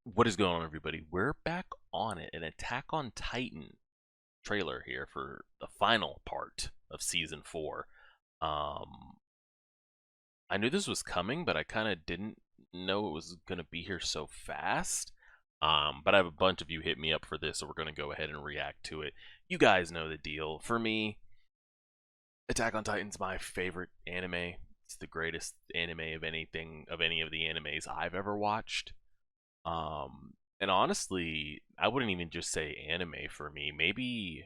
What is going on, everybody? We're back on it. An Attack on Titan trailer here for the final part of season 4. Um, I knew this was coming, but I kind of didn't know it was going to be here so fast. But I have a bunch of you hit me up for this, so we're going to go ahead and react to it. You guys know the deal. For me, Attack on Titan's my favorite anime. It's the greatest anime of anything, of any of the animes I've ever watched. And honestly, I wouldn't even just say anime for me. Maybe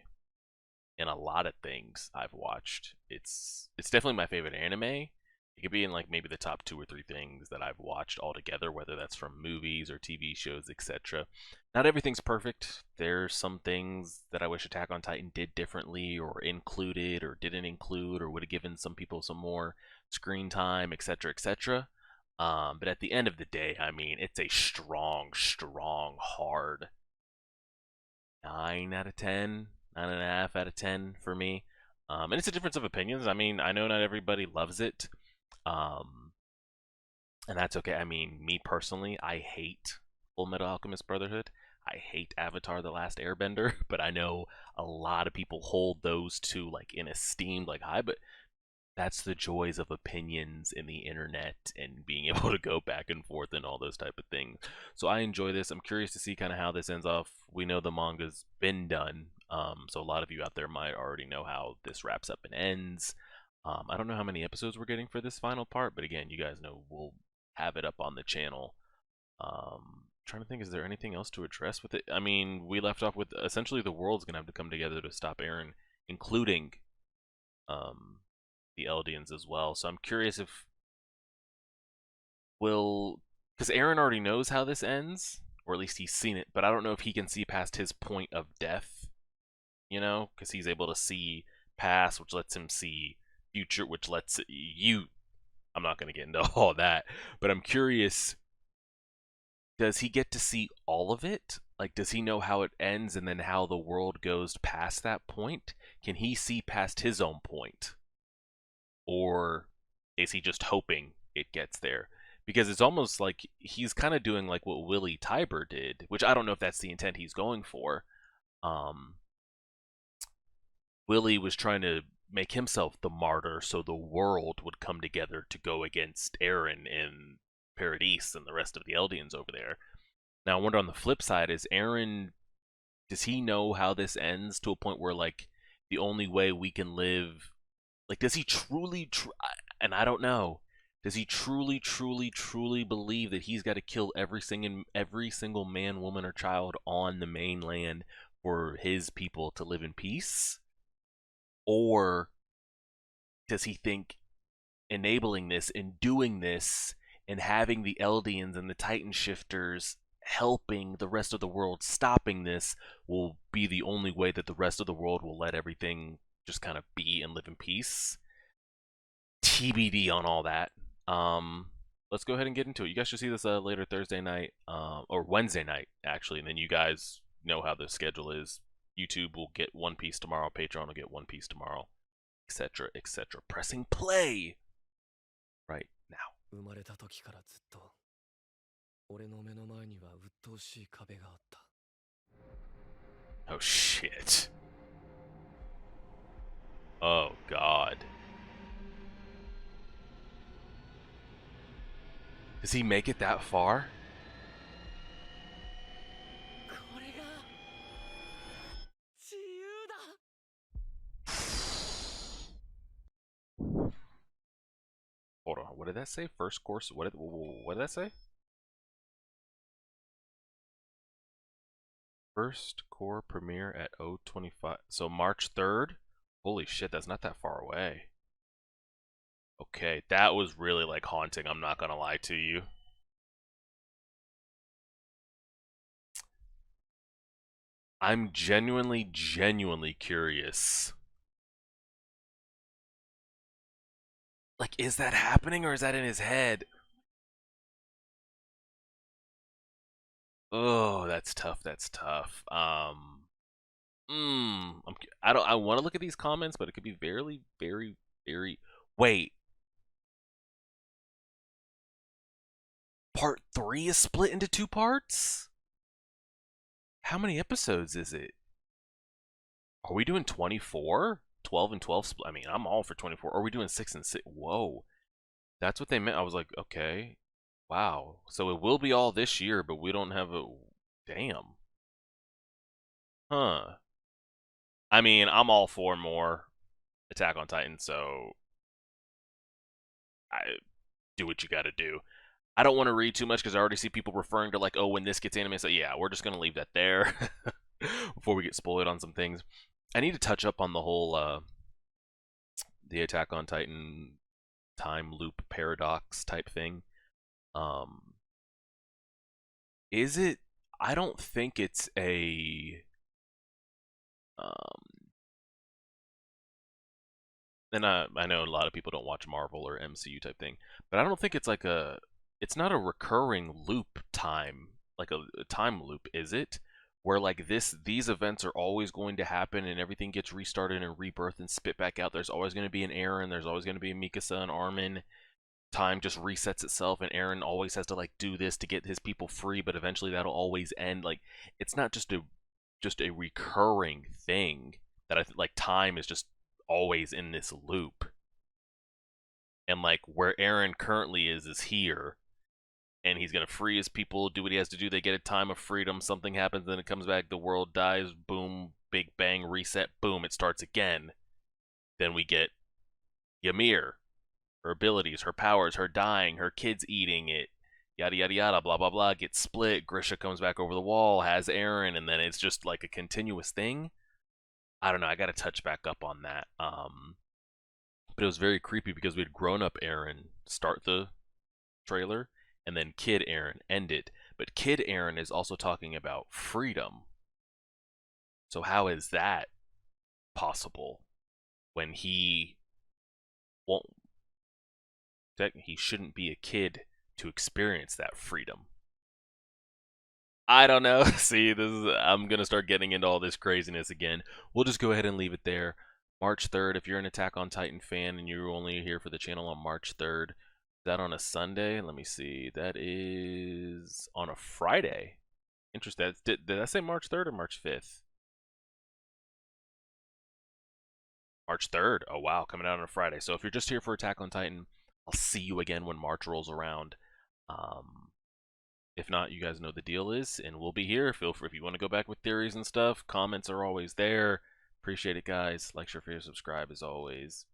in a lot of things I've watched, it's definitely my favorite anime. It could be in like maybe the top two or three things that I've watched altogether, whether that's from movies or TV shows, etc. Not everything's perfect. There's some things that I wish Attack on Titan did differently, or included, or didn't include, or would have given some people some more screen time, etc., etc. But at the end of the day, I mean, it's a strong, hard 9 out of 10, 9.5 out of 10 for me. And it's a difference of opinions. I mean, I know not everybody loves it. Um, and that's okay. I mean, me personally, I hate Full Metal Alchemist Brotherhood. I hate Avatar The Last Airbender, but I know a lot of people hold those two like in esteem like high, but that's the joys of opinions in the internet and being able to go back and forth and all those type of things. So I enjoy this. I'm curious to see kind of how this ends off. We know the manga's been done, so a lot of you out there might already know how this wraps up and ends. I don't know how many episodes we're getting for this final part, but again, you guys know we'll have it up on the channel. Trying to think, is there anything else to address with it? I mean, we left off with essentially the world's gonna have to come together to stop Eren, including um, the Eldians as well. So I'm curious if will, because Eren already knows how this ends, or at least he's seen it, but I don't know if he can see past his point of death. Because he's able to see past, which lets him see future, which lets you. I'm not going to get into all that, but I'm curious. Does he get to see all of it? Like, does he know how it ends and then how the world goes past that point? Can he see past his own point? Or is he just hoping it gets there? Because it's almost like he's kind of doing like what Willie Tybur did, which I don't know if that's the intent he's going for. Um, Willie was trying to make himself the martyr so the world would come together to go against Eren in Paradise and the rest of the Eldians over there. Now, I wonder on the flip side, is Eren, does he know how this ends to a point where like the only way we can live, like does he and I don't know, does he truly believe that he's got to kill every single man, woman, or child on the mainland for his people to live in peace? Or does he think enabling this and doing this and having the Eldians and the Titan shifters helping the rest of the world stopping this will be the only way that the rest of the world will let everything just kind of be and live in peace? TBD on all that. Um, let's go ahead and get into it. You guys should see this later Thursday night, or Wednesday night actually, and then you guys know how the schedule is. YouTube will get One Piece tomorrow. Patreon will get One Piece tomorrow, etc., etc. Pressing play right now. 生まれた時からずっと俺の目の前には鬱陶しい壁があった。 Oh shit. Oh god. Does he make it that far? これが自由だ。 Hold on. What did that say? First course. What did that say? First core premiere at 025. So March 3rd? Holy shit, that's not that far away. Okay, that was really like haunting, I'm not gonna lie to you. I'm genuinely curious. Like, is that happening or is that in his head? Oh, that's tough. That's tough. I don't. I want to look at these comments, but it could be very. Wait, Part 3 is split into 2 parts? How many episodes is it? Are we doing 24? 12 and 12 split? I mean, I'm all for 24. Or are we doing 6 and 6? Whoa. That's what they meant. I was like, okay. Wow. So it will be all this year, but we don't have a... Damn. Huh. I mean, I'm all for more Attack on Titan, so I do what you gotta do. I don't want to read too much because I already see people referring to like, oh, when this gets animated. So yeah, we're just gonna leave that there before we get spoiled on some things. I need to touch up on the whole the Attack on Titan time loop paradox type thing. Um, is it? I don't think it's a. Um, and I know a lot of people don't watch Marvel or MCU type thing, but I don't think it's like a. It's not a recurring loop time, like a time loop, is it? Where like these events are always going to happen and everything gets restarted and rebirthed and spit back out. There's always going to be an Eren, there's always going to be a Mikasa and Armin. Time just resets itself and Eren always has to like do this to get his people free, but eventually that'll always end. Like it's not just a recurring thing that like time is just always in this loop. And like where Eren currently is here, and he's gonna free his people, do what he has to do. They get a time of freedom, something happens, then it comes back, the world dies, boom, big bang, reset, boom, it starts again. Then we get Ymir, her abilities, her powers, her dying, her kids eating it, yada yada yada, blah blah blah, gets split, Grisha comes back over the wall, has Eren, and then it's just like a continuous thing. I don't know, I gotta touch back up on that. But it was very creepy because we had grown up Eren start the trailer, and then Kid Eren end it. But Kid Eren is also talking about freedom. So how is that possible when he won't? He shouldn't be a kid to experience that freedom. I don't know. See, I'm gonna start getting into all this craziness again. We'll just go ahead and leave it there. March 3rd, if you're an Attack on Titan fan and you're only here for the channel on March 3rd, is that on a Sunday? Let me see. That is on a Friday. Interesting. Did I say March 3rd or March 5th? March 3rd. Oh, wow. Coming out on a Friday. So if you're just here for Attack on Titan, I'll see you again when March rolls around. If not, you guys know the deal is, and we'll be here. Feel free if you want to go back with theories and stuff. Comments are always there. Appreciate it, guys. Like, share, favorite, subscribe as always.